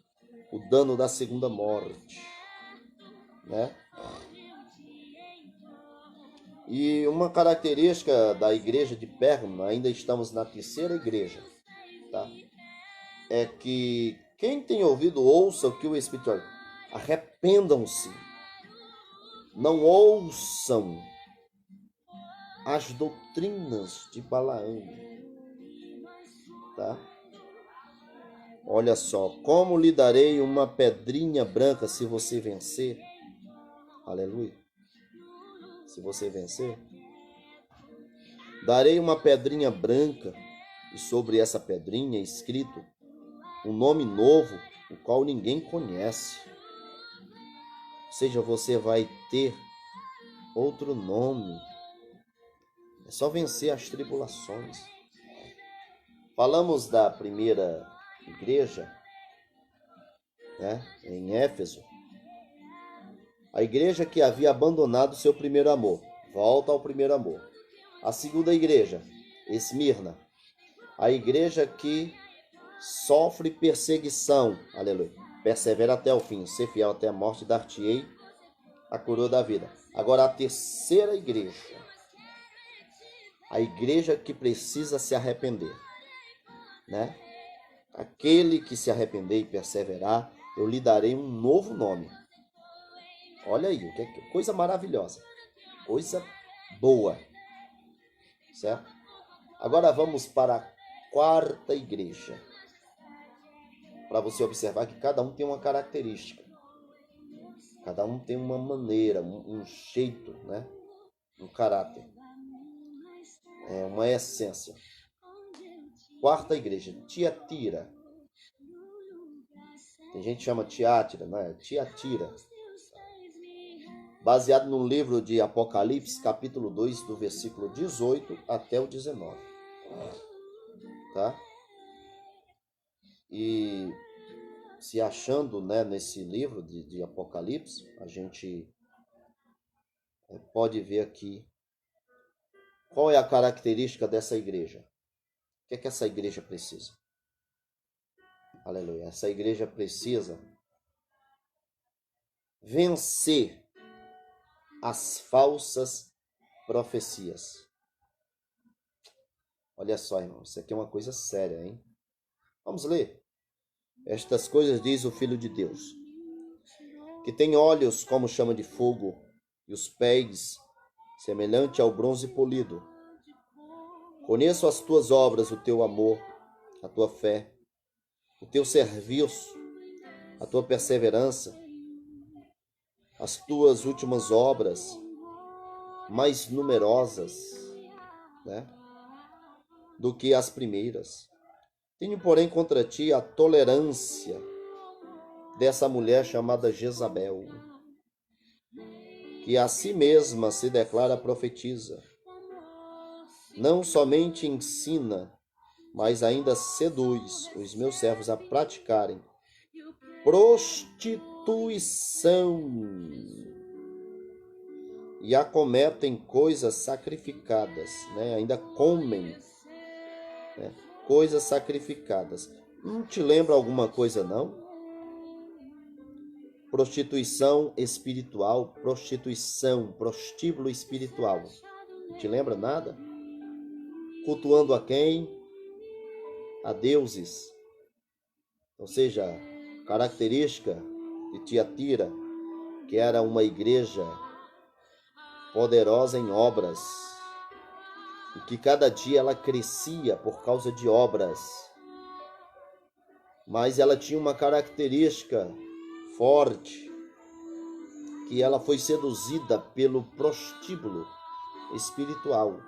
o dano da segunda morte, né? E uma característica da igreja de Pérgamo, ainda estamos na terceira igreja, tá? É que quem tem ouvido, ouça o que o Espírito diz. Arrependam-se. Não ouçam as doutrinas de Balaão, tá? Olha só, como lhe darei uma pedrinha branca se você vencer? Aleluia. Se você vencer, darei uma pedrinha branca e sobre essa pedrinha escrito um nome novo, o qual ninguém conhece. Ou seja, você vai ter outro nome. É só vencer as tribulações. Falamos da primeira igreja, né, em Éfeso. A igreja que havia abandonado seu primeiro amor. Volta ao primeiro amor. A segunda igreja, Esmirna. A igreja que sofre perseguição. Aleluia. Persevera até o fim. Ser fiel até a morte, dar-te-ei a coroa da vida. Agora a terceira igreja. A igreja que precisa se arrepender, né? Aquele que se arrepender e perseverar, eu lhe darei um novo nome. Olha aí, que coisa maravilhosa, coisa boa, certo? Agora vamos para a quarta igreja, para você observar que cada um tem uma característica, cada um tem uma maneira, um jeito, né? Um caráter, uma essência. Quarta igreja, Tiatira. Tem gente que chama Tiátira, não é? Tiatira. Baseado no livro de Apocalipse, capítulo 2, do versículo 18 até o 19. Tá? E se achando, né, nesse livro de Apocalipse, a gente pode ver aqui qual é a característica dessa igreja. O que é que essa igreja precisa? Aleluia. Essa igreja precisa vencer as falsas profecias. Olha só, irmão, isso aqui é uma coisa séria, hein? Vamos ler. Estas coisas diz o Filho de Deus, que tem olhos como chama de fogo e os pés semelhante ao bronze polido. Conheço as tuas obras, o teu amor, a tua fé, o teu serviço, a tua perseverança, as tuas últimas obras mais numerosas, né, do que as primeiras. Tenho, porém, contra ti a tolerância dessa mulher chamada Jezabel, que a si mesma se declara profetisa. Não somente ensina, mas ainda seduz os meus servos a praticarem prostituição e acometem coisas sacrificadas, né? Ainda comem, né, coisas sacrificadas. Não te lembra alguma coisa, não? Prostituição espiritual, prostituição, prostíbulo espiritual. Não te lembra nada? Cultuando a quem? A deuses. Ou seja, característica de Tiatira, que era uma igreja poderosa em obras, e que cada dia ela crescia por causa de obras. Mas ela tinha uma característica forte, que ela foi seduzida pelo prostíbulo espiritual.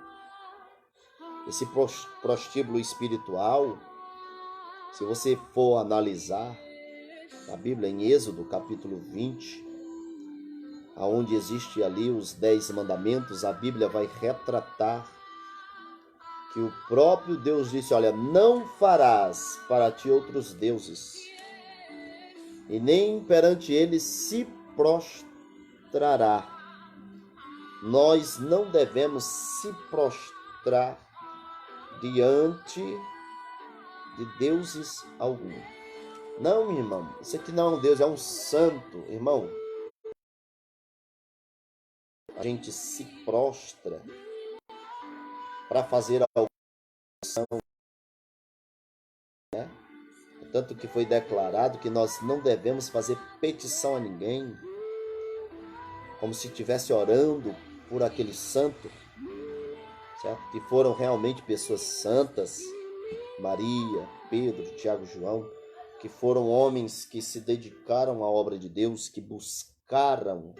Esse prostíbulo espiritual, se você for analisar a Bíblia em Êxodo capítulo 20, aonde existe ali os 10 mandamentos, a Bíblia vai retratar que o próprio Deus disse: olha, não farás para ti outros deuses, e nem perante eles se prostrará. Nós não devemos se prostrar diante de deuses algum. Não, irmão, isso aqui não é um Deus, é um santo, irmão. A gente se prostra para fazer alguma ação, né? Tanto que foi declarado que nós não devemos fazer petição a ninguém, como se estivesse orando por aquele santo, certo? Que foram realmente pessoas santas, Maria, Pedro, Tiago, João, que foram homens que se dedicaram à obra de Deus, que buscaram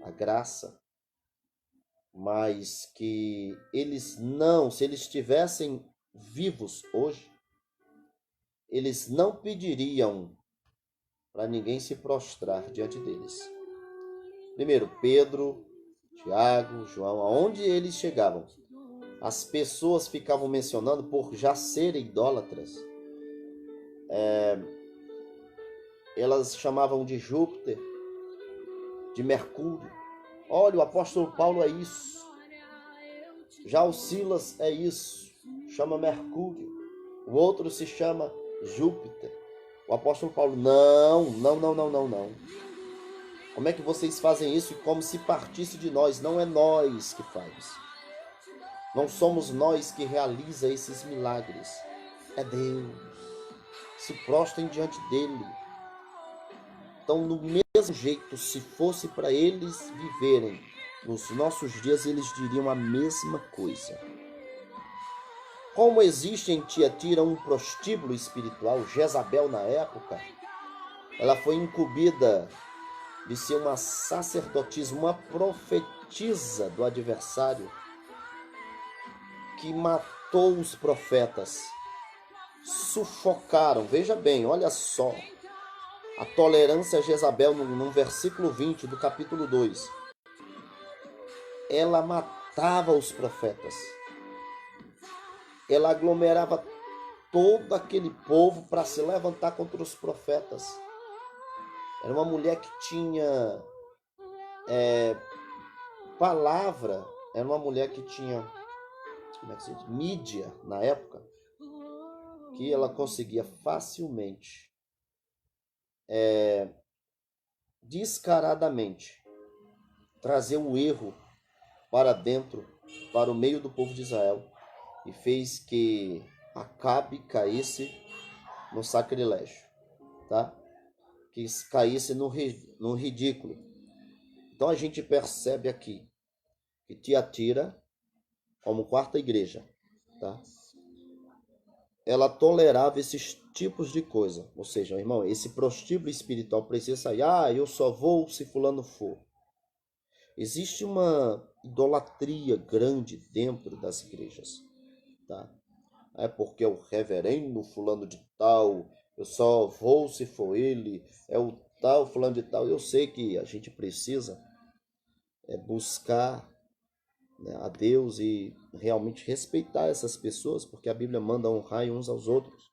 a graça, mas que eles não, se eles estivessem vivos hoje, eles não pediriam para ninguém se prostrar diante deles. Primeiro, Pedro, Tiago, João, aonde eles chegavam, as pessoas ficavam mencionando por já serem idólatras. Elas chamavam de Júpiter, de Mercúrio. Olha, o apóstolo Paulo é isso. Já o Silas é isso, chama Mercúrio. O outro se chama Júpiter. O apóstolo Paulo, não. Como é que vocês fazem isso? Como se partisse de nós. Não é nós que faz. Não somos nós que realiza esses milagres. É Deus. Se prostrem diante dele. Então, do mesmo jeito, se fosse para eles viverem nos nossos dias, eles diriam a mesma coisa. Como existe em Tiatira um prostíbulo espiritual, Jezabel na época, ela foi incumbida de ser uma sacerdotisa, uma profetisa do adversário, que matou os profetas, sufocaram. Veja bem, olha só, a tolerância a Jezabel no versículo 20 do capítulo 2. Ela matava os profetas. Ela aglomerava todo aquele povo para se levantar contra os profetas. Era uma mulher que tinha palavra, era uma mulher que tinha, como é que se diz? Mídia na época, que ela conseguia facilmente, descaradamente, trazer o erro para dentro, para o meio do povo de Israel, e fez que Acabe caísse no sacrilégio, tá? Que caísse no ridículo. Então a gente percebe aqui que Tiatira, como quarta igreja, tá? Ela tolerava esses tipos de coisa. Ou seja, irmão, esse prostíbulo espiritual precisa sair. Ah, eu só vou se fulano for. Existe uma idolatria grande dentro das igrejas, tá? É porque é o reverendo fulano de tal, eu só vou se for ele, é o tal fulano de tal. Eu sei que a gente precisa buscar, né, a Deus e realmente respeitar essas pessoas, porque a Bíblia manda honrar uns aos outros.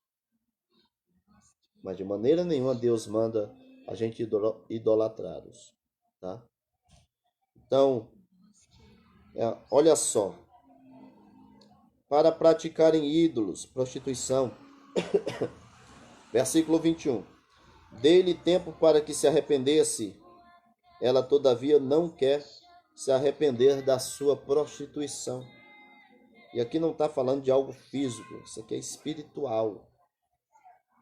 Mas de maneira nenhuma Deus manda a gente idolatrá-los, tá? Então, olha só, para praticarem ídolos, prostituição, versículo 21. Dei-lhe tempo para que se arrependesse, ela todavia não quer se arrepender da sua prostituição. E aqui não está falando de algo físico, isso aqui é espiritual.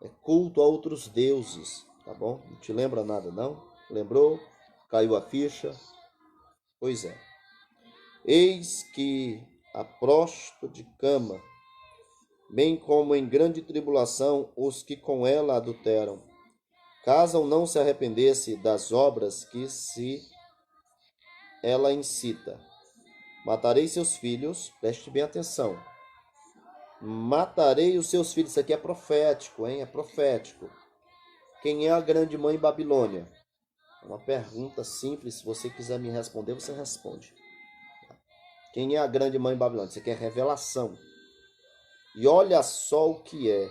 É culto a outros deuses, tá bom? Não te lembra nada, não? Lembrou? Caiu a ficha? Pois é. Eis que a próstita de cama, bem como em grande tribulação os que com ela adulteram, caso não se arrependesse das obras que se ela incita. Matarei seus filhos, preste bem atenção. Matarei os seus filhos, isso aqui é profético, hein? É profético. Quem é a grande mãe Babilônia? Uma pergunta simples, se você quiser me responder, você responde. Quem é a grande mãe Babilônia? Isso aqui é revelação. E olha só o que é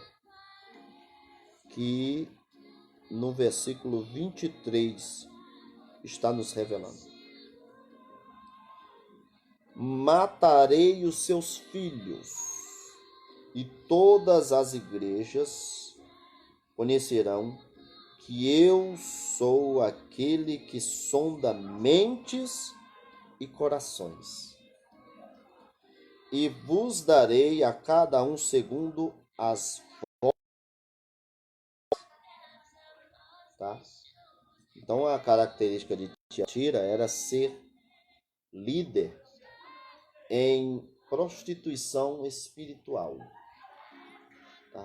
que no versículo 23 está nos revelando. Matarei os seus filhos, e todas as igrejas conhecerão que eu sou aquele que sonda mentes e corações. E vos darei a cada um segundo as vossas. Tá? Então a característica de Tiatira era ser líder em prostituição espiritual. Tá?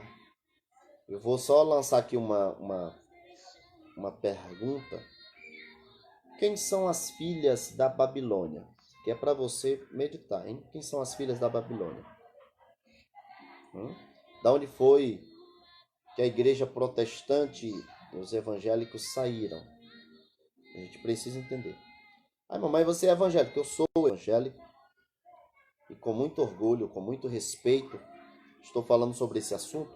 Eu vou só lançar aqui uma pergunta. Quem são as filhas da Babilônia? Que é para você meditar, hein? Quem são as filhas da Babilônia? Da onde foi que a igreja protestante e os evangélicos saíram? A gente precisa entender. Ah, mamãe, você é evangélico? Eu sou evangélico. E com muito orgulho, com muito respeito, estou falando sobre esse assunto.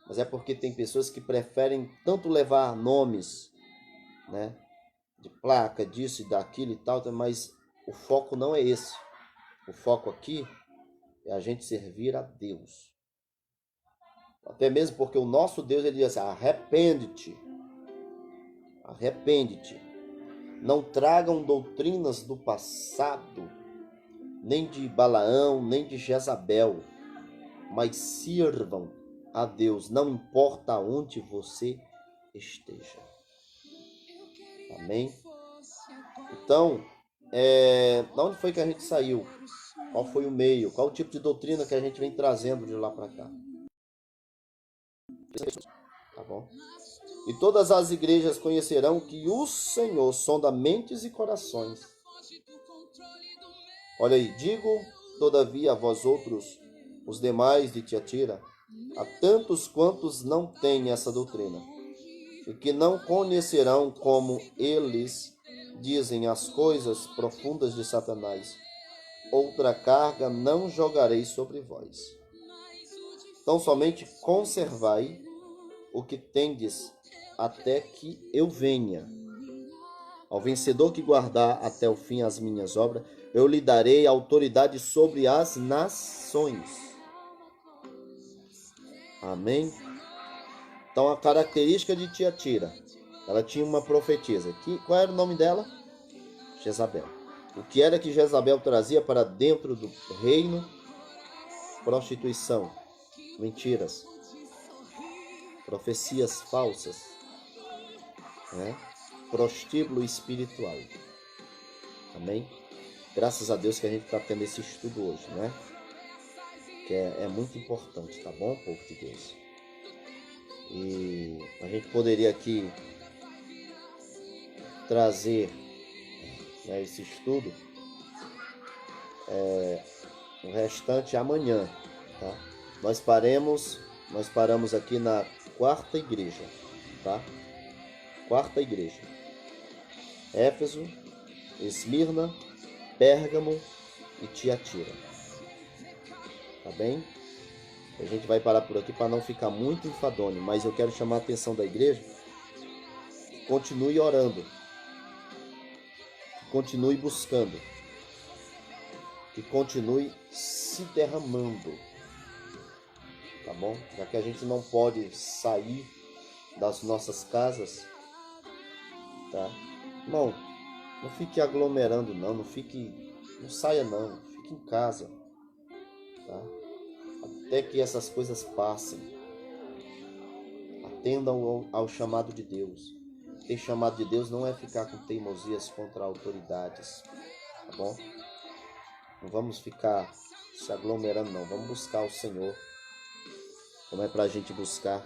Mas é porque tem pessoas que preferem tanto levar nomes, né, de placa, disso e daquilo e tal, mas o foco não é esse. O foco aqui é a gente servir a Deus. Até mesmo porque o nosso Deus, ele diz assim, arrepende-te. Arrepende-te. Não tragam doutrinas do passado, nem de Balaão, nem de Jezabel, mas sirvam a Deus, não importa onde você esteja. Amém? Então, de onde foi que a gente saiu? Qual foi o meio? Qual o tipo de doutrina que a gente vem trazendo de lá para cá? Tá bom? E todas as igrejas conhecerão que o Senhor sonda mentes e corações. Olha aí, digo, todavia, a vós outros, os demais de Tiatira, a tantos quantos não têm essa doutrina, e que não conhecerão como eles dizem as coisas profundas de Satanás, outra carga não jogarei sobre vós. Então somente conservai o que tendes até que eu venha. Ao vencedor que guardar até o fim as minhas obras, eu lhe darei autoridade sobre as nações. Amém? Então a característica de Tiatira, ela tinha uma profetisa. Qual era o nome dela? Jezabel. O que era que Jezabel trazia para dentro do reino? Prostituição, mentiras, profecias falsas, né? Prostíbulo espiritual. Amém? Graças a Deus que a gente está tendo esse estudo hoje, né? Que é muito importante, tá bom, povo de Deus? E a gente poderia aqui trazer, né, esse estudo, o restante amanhã, tá? Nós paramos aqui na quarta igreja, tá? Quarta igreja. Éfeso, Esmirna, Pérgamo e Tiatira. Tá bem? A gente vai parar por aqui para não ficar muito enfadonho, mas eu quero chamar a atenção da igreja. Continue orando. Continue buscando. Que continue se derramando. Tá bom? Já que a gente não pode sair das nossas casas, tá? Não fique aglomerando não, não saia não, fique em casa, tá? Até que essas coisas passem. Atendam ao chamado de Deus. Ter chamado de Deus não é ficar com teimosias contra autoridades, tá bom? Não vamos ficar se aglomerando não, vamos buscar o Senhor. Como é pra gente buscar,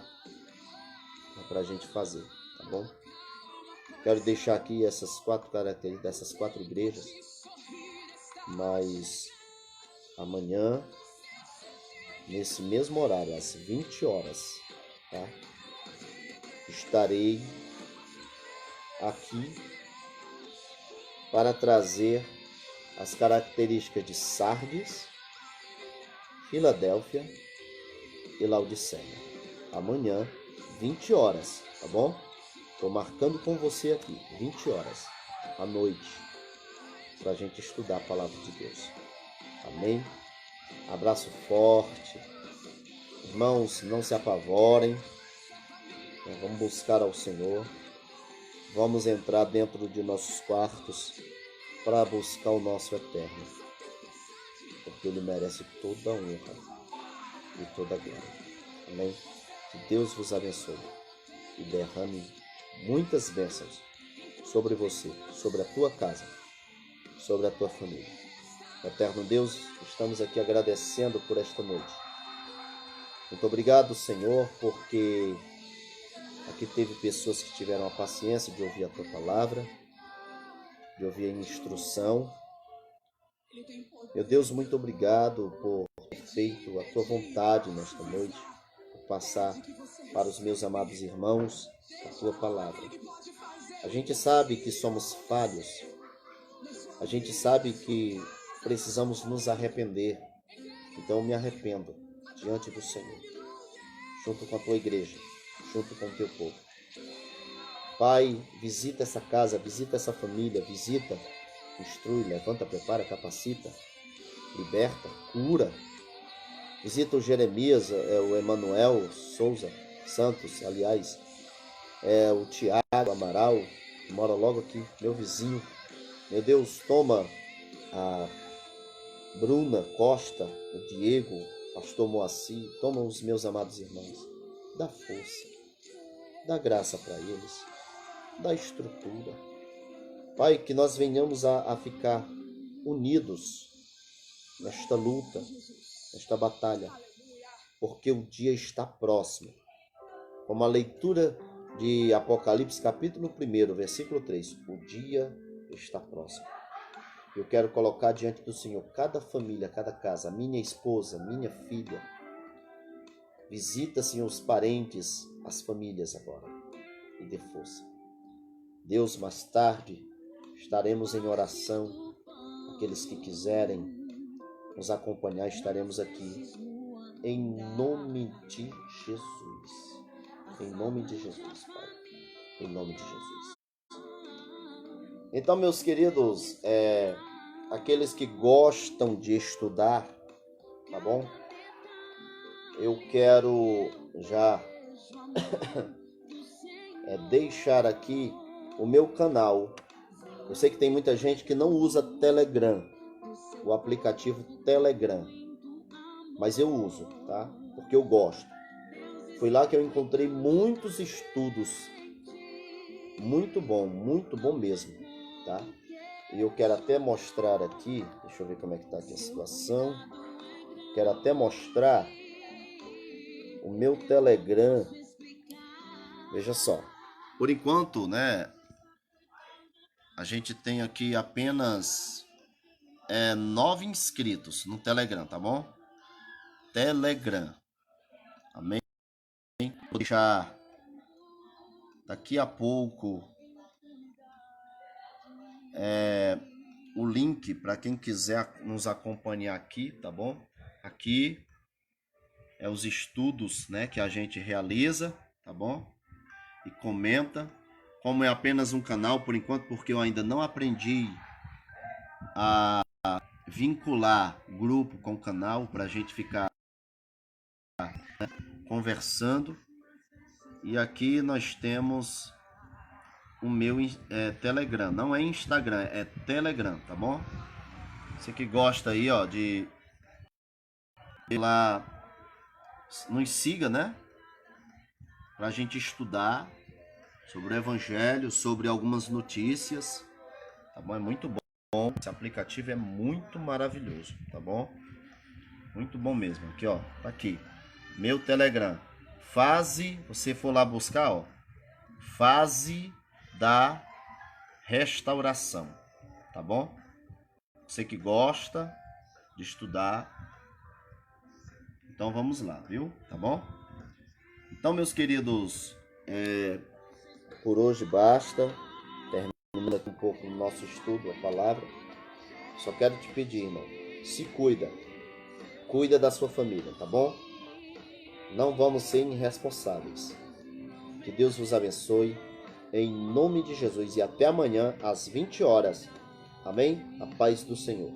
é pra gente fazer, tá bom? Quero deixar aqui essas 4 características dessas 4 igrejas, mas amanhã, nesse mesmo horário, às 20 horas, tá? Estarei aqui para trazer as características de Sardes, Filadélfia e Laodiceia. Amanhã, 20 horas, tá bom? Estou marcando com você aqui, 20 horas à noite, para a gente estudar a palavra de Deus. Amém? Abraço forte. Irmãos, não se apavorem. Vamos buscar ao Senhor. Vamos entrar dentro de nossos quartos para buscar o nosso eterno. Porque Ele merece toda a honra e toda a glória. Amém? Que Deus vos abençoe e derrame muitas bênçãos sobre você, sobre a tua casa, sobre a tua família. Eterno Deus, estamos aqui agradecendo por esta noite. Muito obrigado, Senhor, porque aqui teve pessoas que tiveram a paciência de ouvir a tua palavra, de ouvir a instrução. Meu Deus, muito obrigado por ter feito a tua vontade nesta noite, por passar para os meus amados irmãos a tua palavra. A gente sabe que somos falhos, a gente sabe que precisamos nos arrepender, então eu me arrependo diante do Senhor, junto com a tua igreja, junto com o teu povo. Pai, visita essa casa, visita essa família, visita, instrui, levanta, prepara, capacita, liberta, cura. Visita o Jeremias, o Emanuel Souza Santos, aliás, o Tiago Amaral, que mora logo aqui, meu vizinho. Meu Deus, toma a Bruna Costa, o Diego, pastor Moacir, toma os meus amados irmãos. Dá força, dá graça para eles, dá estrutura. Pai, que nós venhamos a ficar unidos nesta luta, nesta batalha, porque o dia está próximo. Como a leitura de Apocalipse, capítulo 1, versículo 3, o dia está próximo. Eu quero colocar diante do Senhor cada família, cada casa, minha esposa, minha filha. Visita, Senhor, os parentes, as famílias agora e dê força. Deus, mais tarde estaremos em oração. Aqueles que quiserem nos acompanhar, estaremos aqui em nome de Jesus. Em nome de Jesus, Pai. Em nome de Jesus. Então, meus queridos, aqueles que gostam de estudar, tá bom? Eu quero já deixar aqui o meu canal. Eu sei que tem muita gente que não usa Telegram, o aplicativo Telegram, mas eu uso, tá? Porque eu gosto. Foi lá que eu encontrei muitos estudos, muito bom mesmo, tá? E eu quero até mostrar aqui, deixa eu ver como é que tá aqui a situação. Quero até mostrar o meu Telegram. Veja só. Por enquanto, né, a gente tem aqui apenas 9 inscritos no Telegram, tá bom? Telegram. Amém? Vou deixar daqui a pouco o link para quem quiser nos acompanhar aqui, tá bom? Aqui é os estudos, né, que a gente realiza, tá bom? E comenta. Como é apenas um canal por enquanto, porque eu ainda não aprendi a vincular grupo com o canal para a gente ficar conversando. E aqui nós temos o meu Telegram, não é Instagram, é Telegram, tá bom? Você que gosta aí, ó, de ir lá, nos siga, né? Pra gente estudar sobre o Evangelho, sobre algumas notícias, tá bom? É muito bom, esse aplicativo é muito maravilhoso, tá bom? Muito bom mesmo, aqui ó, tá aqui, meu Telegram, Fase, você for lá buscar, ó, Fase da Restauração, tá bom? Você que gosta de estudar, então vamos lá, viu? Tá bom? Então, meus queridos, por hoje basta. Terminando aqui um pouco o nosso estudo, a palavra. Só quero te pedir, irmão, se cuida. Cuida da sua família, tá bom? Não vamos ser irresponsáveis. Que Deus vos abençoe, em nome de Jesus. E até amanhã, às 20 horas. Amém? A paz do Senhor.